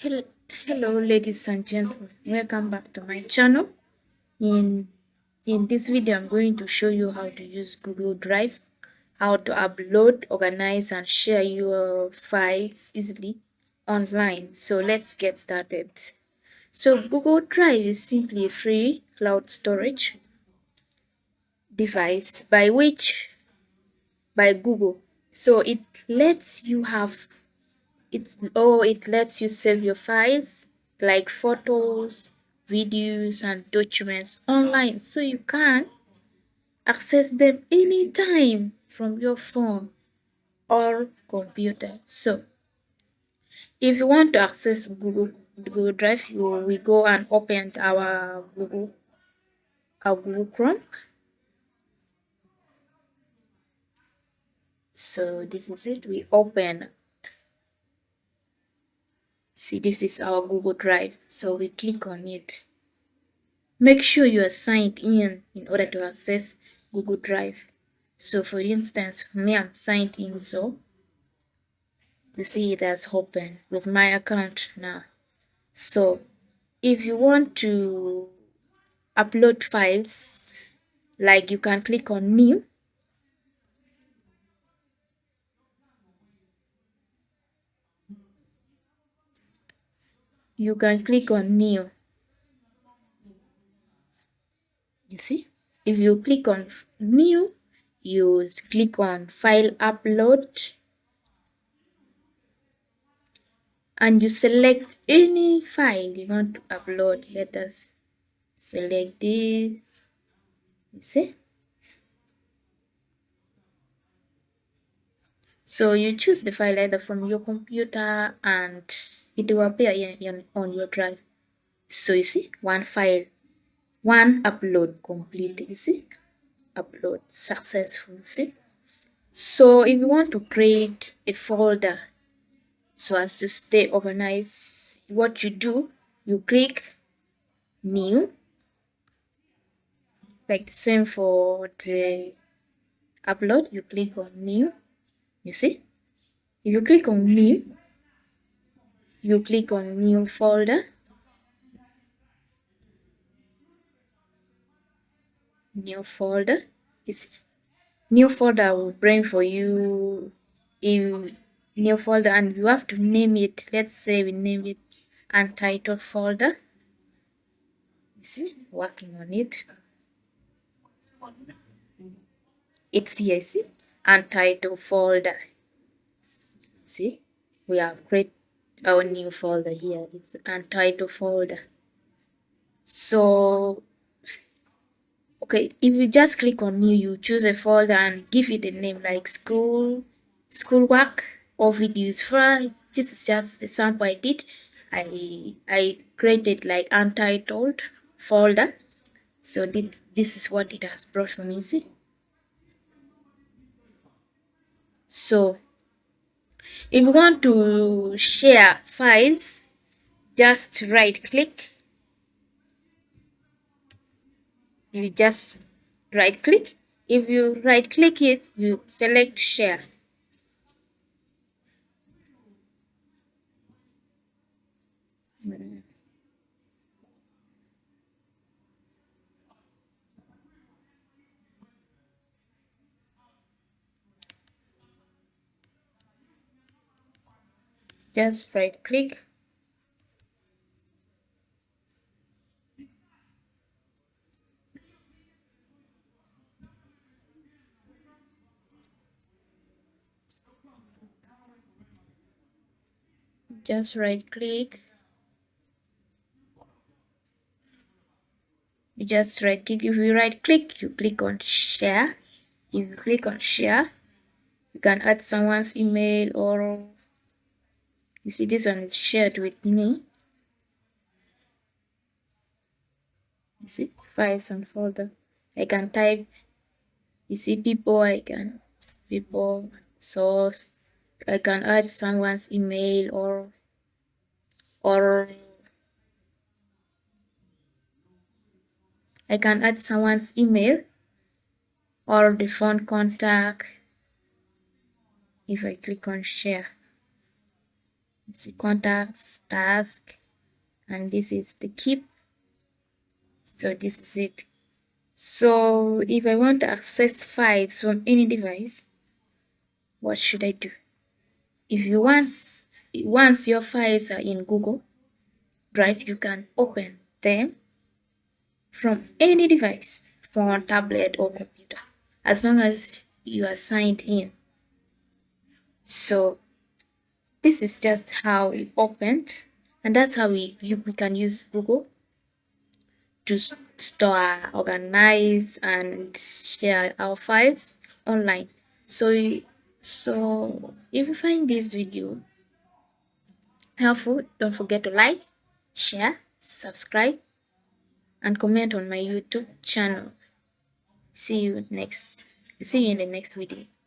Hello, ladies and gentlemen. Welcome back to my channel. In in this video, I'm going to show you how to use Google Drive, how to upload, organize, and share your files easily online. So let's get started. So Google Drive is simply a free cloud storage device by Google. So it lets you save your files like photos, videos, and documents online so you can access them anytime from your phone or computer. So if you want to access Google Drive, we go and open our Google Chrome. So this is it. We open. See, this is our Google Drive. So we click on it. Make sure you are signed in order to access Google Drive. So for instance, me, I'm signed in, so you see it has opened with my account now. So if you want to upload files, like you can click on new. You can click on new. You see? If you click on new, you click on file upload and you select any file you want to upload. Let us select this. You see? So you choose the file either from your computer and it will appear on your drive. So you see, one file, one upload completed. You see? Upload successful. See? So if you want to create a folder so as to stay organized, what you do, you click new, like the same for the upload, you click on new. You see? If you click on new, you click on new folder. New folder. New folder will bring for you a new folder and you have to name it. Let's say we name it untitled folder. You see, working on it. It's here, see? Untitled folder. See? We have created our new folder here. It's untitled folder. So okay, if you just click on new, you choose a folder and give it a name like schoolwork or videos. For this is just the sample I did. I created like untitled folder. So this is what it has brought for me. See? So if you want to share files, just right click. You just right click. If you right click it, you select share. Just right click. Just right click. You just right click. If you right click, you click on share. If you click on share, you can add someone's email, or you see this one is shared with me. You see files and folder. I can type, you see people, people, source. I can add someone's email or I can add someone's email or the phone contact if I click on share. see contacts, task, and this is the keep. So this is it. So if I want to access files from any device, what should I do? If you once your files are in Google Drive, you can open them from any device, phone, tablet, or computer, as long as you are signed in. So this is just how we opened, and that's how we can use Google to store, organize, and share our files online. So if you find this video helpful, don't forget to like, share, subscribe, and comment on my YouTube channel. See you in the next video.